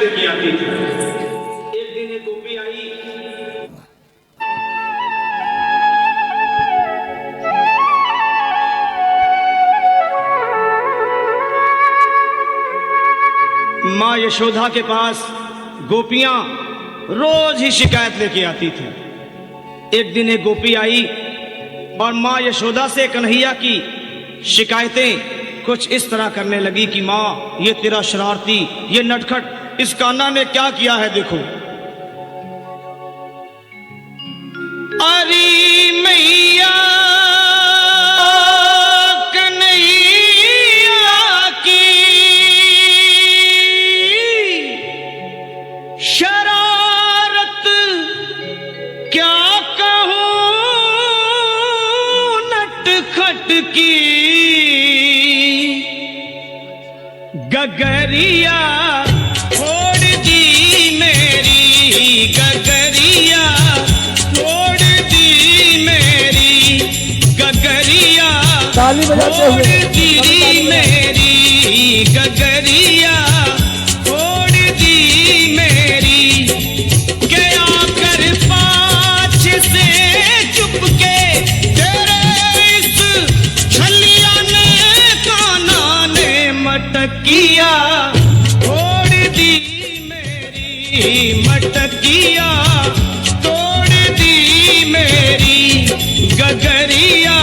शिकायत लेके आती थी। एक दिन एक गोपी आई, माँ यशोदा के पास गोपियां रोज ही शिकायत लेके आती थी। एक दिन एक गोपी आई और माँ यशोदा से कन्हैया की शिकायतें कुछ इस तरह करने लगी कि माँ, ये तेरा शरारती, ये नटखट इस कान्हा ने क्या किया है देखो। अरे मैया कन्हैया की शरारत क्या कहूं नटखट की, गगरिया छोड़ दी मेरी, गगरिया छोड़ दी मेरी, गगरिया छोड़ दी मेरी, गगरिया छोड़ दी मेरी, गया कर पाछ से चुपके तेरे इस छलिया ने कान्हा ने मटकिया छोड़ दी मेरी, मटकिया तोड़ दी मेरी, गगरिया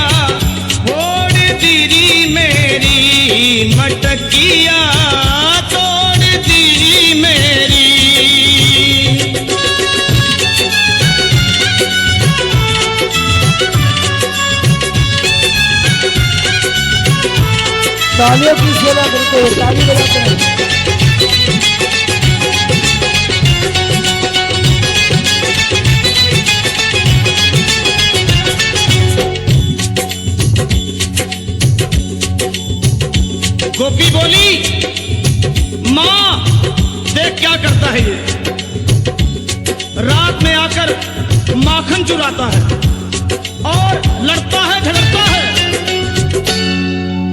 छोड़ दी मेरी, मटकिया तोड़ दी मेरी। तालियों की सेवा करते हैं, ताली बजाते हैं। गोपी बोली, माँ देख क्या करता है ये, रात में आकर माखन चुराता है और लड़ता है झगड़ता है।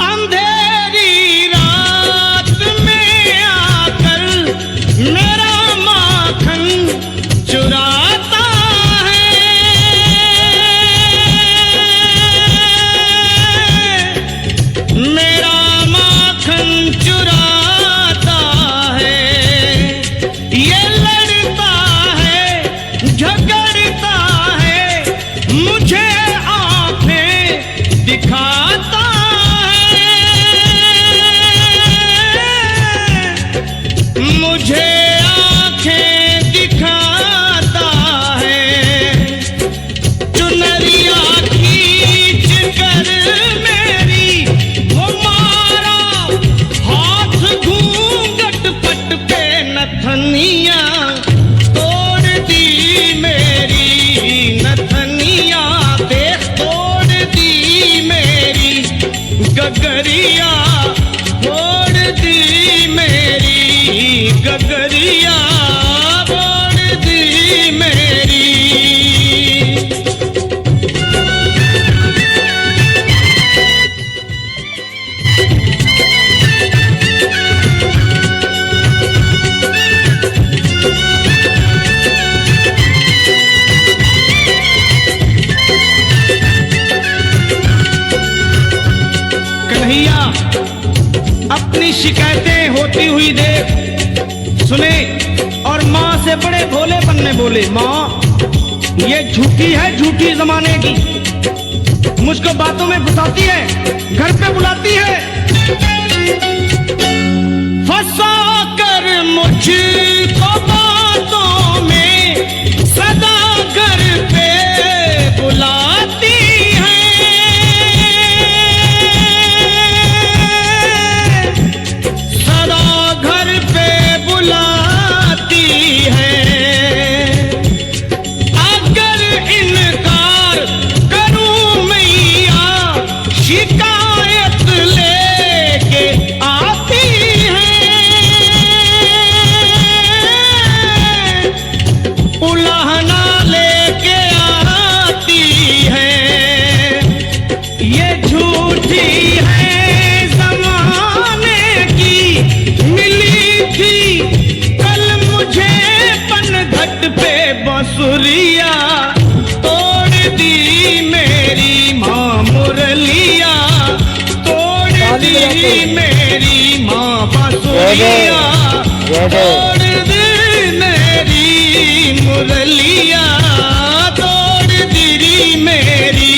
अंधेरी रात में आकर मेरा माखन चुराता है, मेरा चुराता है, ये लड़ता है झगड़ता है, मुझे आंखें दिखाता है, मुझे आंखें दिखाता है, चुनरिया खींच कर मेरी हमारा हाथ घूंघट पट पे नथनिया तोड़ दी मेरी, नथनिया देख तोड़ दी मेरी, गगरिया तोड़ दी मेरी, गगरिया तोड़ दी मेरी। कन्हैया अपनी शिकायतें होती हुई देख सुने और माँ से बड़े भोलेपन में बोले, माँ ये झूठी है, झूठी जमाने की, मुझको बातों में फंसाती है, घर पे बुलाती है, फंसा कर मुझको बातों में सदा घर पे बुलाती है, शिकायत लेके आती है। मेरी माँ बांसुरिया, तोड़ दी मेरी मुरलिया, तोड़ दी मेरी।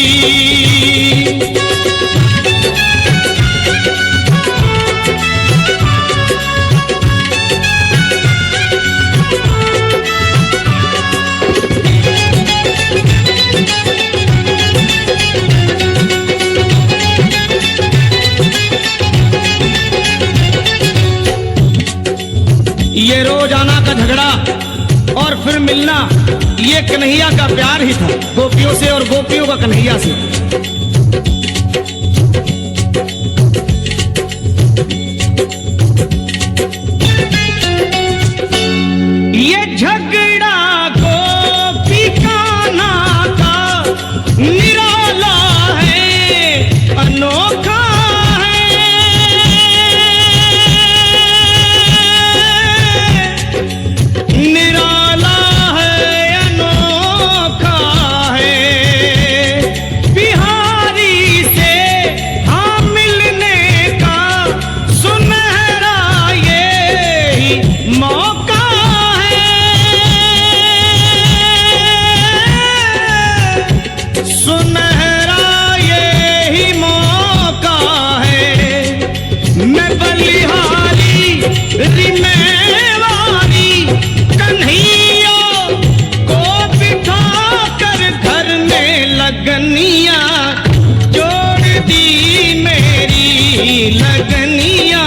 ये रोजाना का झगड़ा और फिर मिलना, ये कन्हैया का प्यार ही था, गोपियों से और गोपियों का कन्हैया से। ये झगड़ा गोपी कान्हा का निराला है, अनोखा लगनिया, जोड़ दी मेरी लगनिया,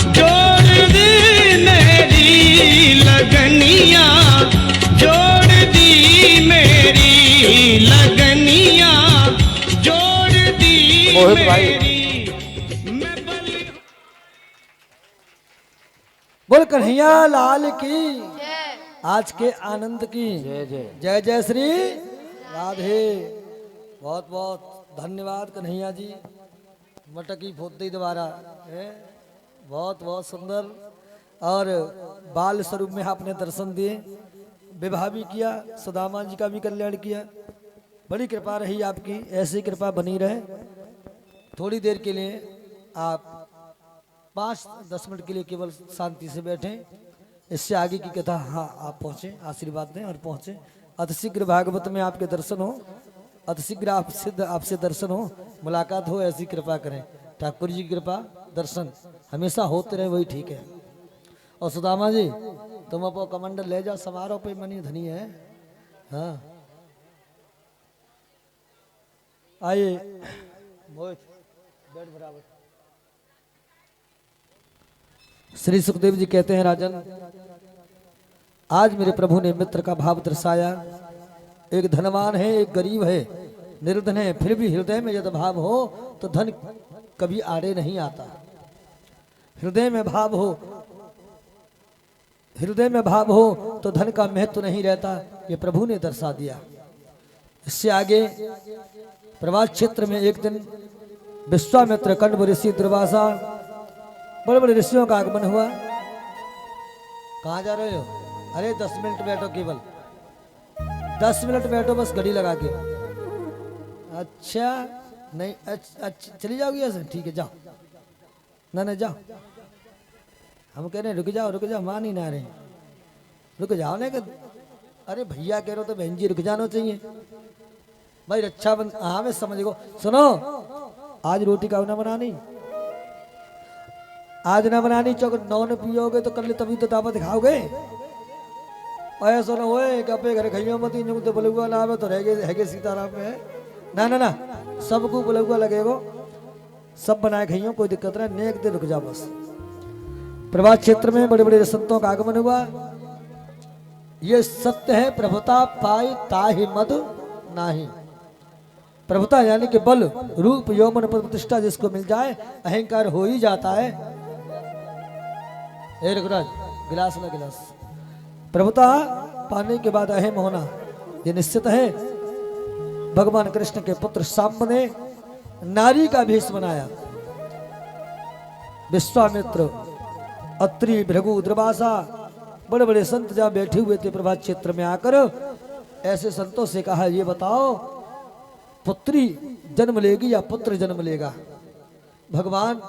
जोड़ दी मेरी लगनिया, जोड़ दी मेरी लगनिया, जोड़ दी मेरी। बोल कन्हैया लाल की, आज के आनंद की जय जय जय जय श्री राधे। बहुत बहुत धन्यवाद कन्हैया जी, मटकी फोड़ते द्वारा है, बहुत बहुत सुंदर। और बाल स्वरूप में आपने दर्शन दिए, विवाह भी किया, सुदामा जी का भी कल्याण किया। बड़ी कृपा रही आपकी, ऐसी कृपा बनी रहे। थोड़ी देर के लिए आप 5-10 मिनट के लिए केवल शांति से बैठें, इससे आगे की कथा हाँ आप पहुँचे, आशीर्वाद दें और पहुँचे। अतिशीघ्र भागवत में आपके दर्शन हो, अतिशीघ्र आपसे दर्शन हो, मुलाकात हो, ऐसी कृपा करें। ठाकुर जी की कृपा दर्शन हमेशा होते रहे, वही ठीक है। और सुदामा जी तुम अपो कमंडल ले जाओ, समारोह पे मनी धनी है। हाँ आइए मोहित बैठ बराबर। श्री सुखदेव जी कहते हैं, राजन आज मेरे प्रभु ने मित्र का भाव दर्शाया। एक धनवान है, एक गरीब है, निर्धन है, फिर भी हृदय में यदि भाव हो तो धन कभी आड़े नहीं आता। हृदय में भाव हो, हृदय में भाव हो तो धन का महत्व नहीं रहता, ये प्रभु ने दर्शा दिया। इससे आगे प्रवास क्षेत्र में एक दिन विश्वामित्र, कण्व ऋषि, दुर्वासा, बड़े बड़े ऋषियों का आगमन हुआ। कहाँ जा रहे हो? अरे 10 मिनट बैठो, केवल 10 मिनट बैठो, बस घड़ी लगा के। अच्छा नहीं, अच्छा चली जाओगी ऐसे? ठीक है जाओ, ना जाओ। हम कह रहे हैं रुक जाओ रुक जाओ, मान ही ना रहे, रुक जाओ ना। अरे भैया कह रहे हो तो बहन जी रुक जाना चाहिए भाई। रक्षाबंधन, हाँ मैं समझ गो। सुनो, आज रोटी का ना बनानी, आज ना बनानी, चौक 9 न पियोगे तो कल तभी तो दावत खाओगे। ऐसा ना होए कि अपने घर खाइयो मत, इन तो बलुआ ना आवे तो रह सीताराम में है। ना ना ना, सबको बलुआ लगेगो, सब बनाए खाइयो, कोई दिक्कत नहीं, नेक दे रुक जाओ बस। प्रभात क्षेत्र में बड़े बड़े संतों का आगमन हुआ। ये सत्य है, प्रभुता पाई ताहि मद नाही। प्रभुता यानी कि बल, रूप, यौवन, प्रतिष्ठा जिसको मिल जाए अहंकार हो ही जाता है। रघुराज गिलास ना गिलास। प्रभुता पाने के बाद अहम होना ये निश्चित है। भगवान कृष्ण के पुत्र सांब ने नारी का भेष बनाया। विश्वामित्र, अत्रि, भृगु, दुर्वासा, बड़े बड़े संत जहाँ बैठे हुए थे प्रभात क्षेत्र में आकर ऐसे संतों से कहा, ये बताओ पुत्री जन्म लेगी या पुत्र जन्म लेगा? भगवान